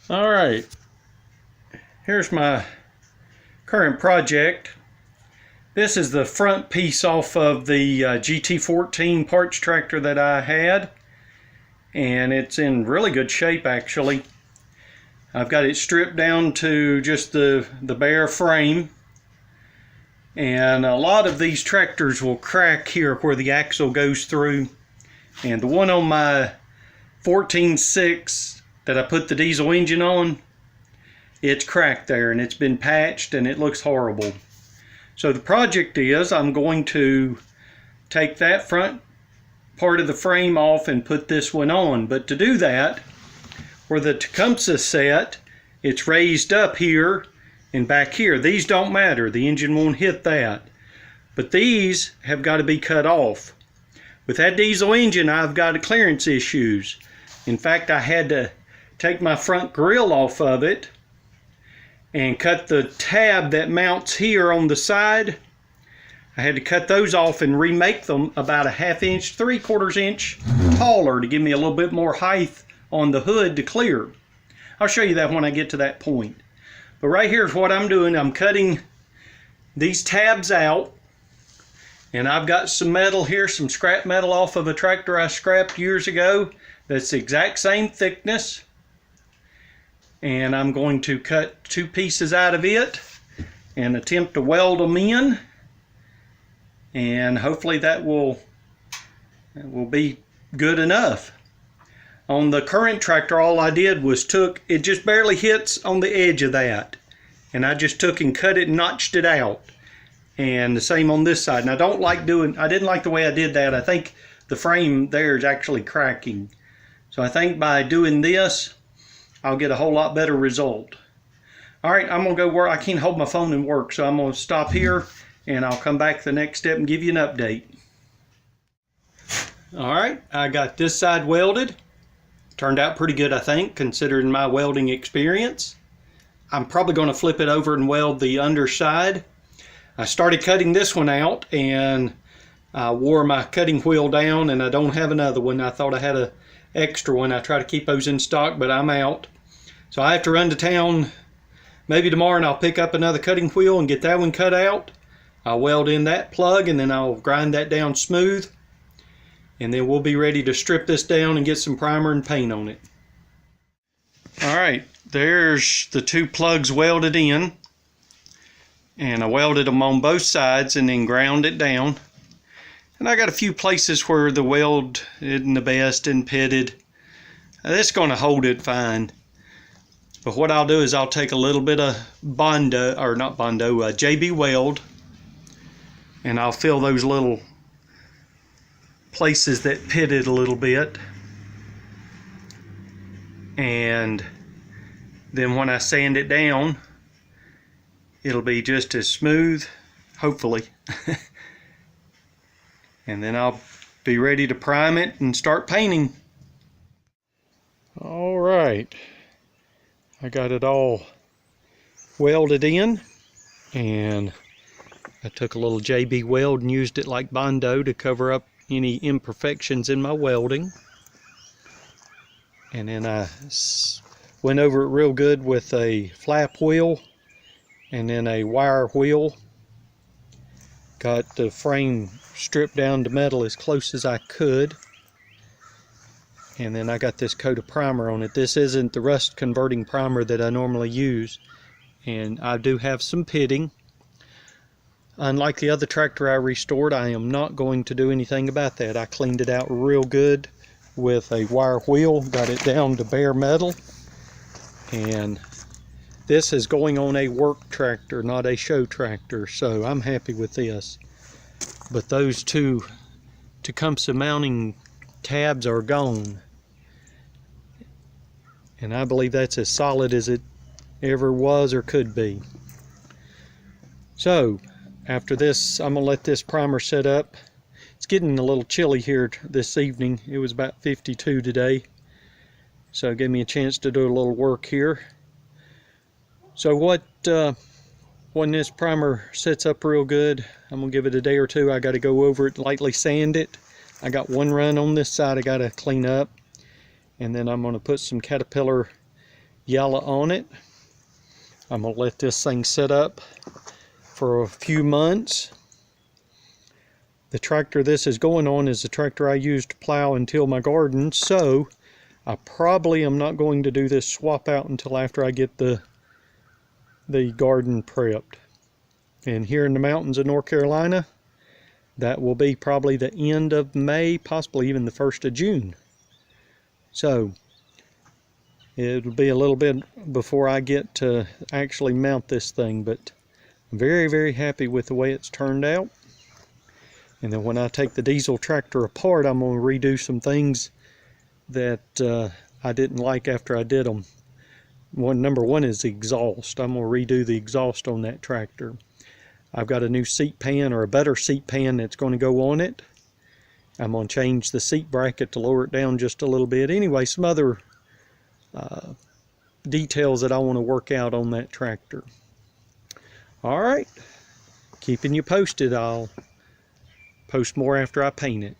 All right, here's my current project. This is the front piece off of the GT14 parts tractor that I had, and it's in really good shape actually. I've got it stripped down to just the bare frame, and a lot of these tractors will crack here where the axle goes through, and the one on my 14.6 that I put the diesel engine on, it's cracked there and it's been patched and it looks horrible. So the project is I'm going to take that front part of the frame off and put this one on. But to do that, where the Tecumseh set, it's raised up here and back here. These don't matter, the engine won't hit that. But these have got to be cut off. With that diesel engine, I've got clearance issues. In fact, I had to take my front grille off of it and cut the tab that mounts here on the side. I had to cut those off and remake them about a 1/2 inch, 3/4 inch taller to give me a little bit more height on the hood to clear. I'll show you that when I get to that point. But right here is what I'm doing. I'm cutting these tabs out, and I've got some metal here, some scrap metal off of a tractor I scrapped years ago that's the exact same thickness. And I'm going to cut 2 pieces out of it and attempt to weld them in, and hopefully that will be good enough. On the current tractor, all I did was it just barely hits on the edge of that, and I just took and cut it and notched it out. And the same on this side. And I didn't like the way I did that. I think the frame there is actually cracking. So I think by doing this, I'll get a whole lot better result. All right, I'm gonna go work. I can't hold my phone and work, so I'm gonna stop here and I'll come back the next step and give you an update. All right, I got this side welded. Turned out pretty good, I think, considering my welding experience. I'm probably gonna flip it over and weld the underside. I started cutting this one out and I wore my cutting wheel down, and I don't have another one. I thought I had an extra one. I try to keep those in stock, but I'm out. So I have to run to town maybe tomorrow, and I'll pick up another cutting wheel and get that one cut out. I'll weld in that plug, and then I'll grind that down smooth, and then we'll be ready to strip this down and get some primer and paint on it. All right, there's the 2 plugs welded in, and I welded them on both sides and then ground it down. And I got a few places where the weld isn't the best and pitted. That's going to hold it fine. But what I'll do is I'll take a little bit of JB Weld, and I'll fill those little places that pitted a little bit. And then when I sand it down, it'll be just as smooth, hopefully. And then I'll be ready to prime it and start painting. All right, I got it all welded in, and I took a little JB Weld and used it like Bondo to cover up any imperfections in my welding. And then I went over it real good with a flap wheel and then a wire wheel. Got the frame stripped down to metal as close as I could. And then I got this coat of primer on it. This isn't the rust converting primer that I normally use. And I do have some pitting. Unlike the other tractor I restored, I am not going to do anything about that. I cleaned it out real good with a wire wheel, got it down to bare metal. And this is going on a work tractor, not a show tractor, so I'm happy with this. But those 2 Tecumseh mounting tabs are gone. And I believe that's as solid as it ever was or could be. So, after this, I'm going to let this primer set up. It's getting a little chilly here this evening. It was about 52 today. So it gave me a chance to do a little work here. So when this primer sets up real good, I'm going to give it a day or 2. I got to go over it, lightly sand it. I got one run on this side I got to clean up. And then I'm going to put some Caterpillar yellow on it. I'm going to let this thing sit up for a few months. The tractor this is going on is the tractor I use to plow and till my garden, so I probably am not going to do this swap out until after I get the garden prepped. And here in the mountains of North Carolina, that will be probably the end of May, possibly even the 1st of June. So it'll be a little bit before I get to actually mount this thing, but I'm very, very happy with the way it's turned out. And then when I take the diesel tractor apart, I'm going to redo some things that I didn't like after I did them. Number one is the exhaust. I'm going to redo the exhaust on that tractor. I've got a new seat pan, or a better seat pan, that's going to go on it. I'm going to change the seat bracket to lower it down just a little bit. Anyway, some other details that I want to work out on that tractor. All right, keeping you posted. I'll post more after I paint it.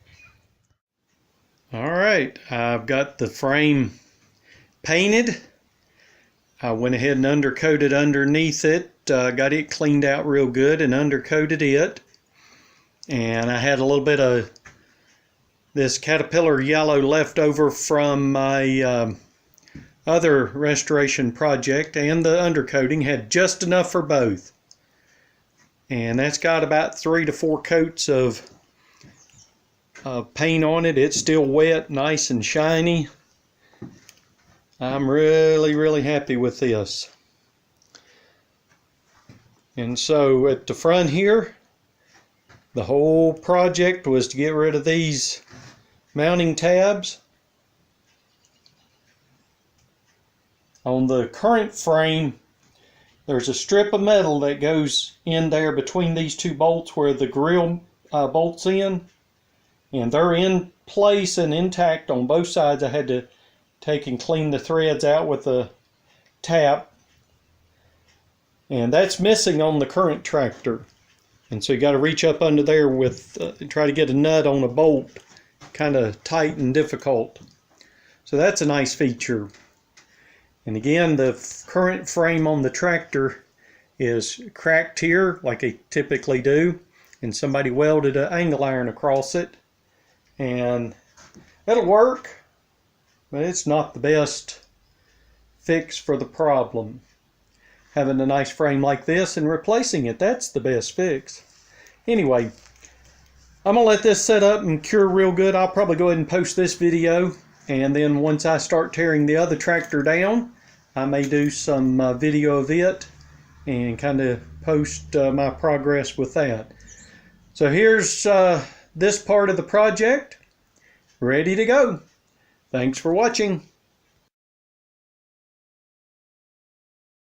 All right, I've got the frame painted. I went ahead and undercoated underneath it, got it cleaned out real good and undercoated it. And I had a little bit of this Caterpillar yellow left over from my other restoration project, and the undercoating had just enough for both. And that's got about 3 to 4 coats of paint on it. It's still wet, nice and shiny. I'm really, really happy with this. And so at the front here, the whole project was to get rid of these mounting tabs. On the current frame, there's a strip of metal that goes in there between these two bolts where the grill bolts in, and they're in place and intact on both sides. I had to take and clean the threads out with a tap, and that's missing on the current tractor. And so you got to reach up under there with try to get a nut on a bolt, kind of tight and difficult. So that's a nice feature. And again, the current frame on the tractor is cracked here like they typically do, and somebody welded an angle iron across it, and it'll work, but it's not the best fix for the problem. Having a nice frame like this and replacing it, that's the best fix. Anyway, I'm going to let this set up and cure real good. I'll probably go ahead and post this video, and then once I start tearing the other tractor down, I may do some video of it and kind of post my progress with that. So here's this part of the project ready to go. Thanks for watching.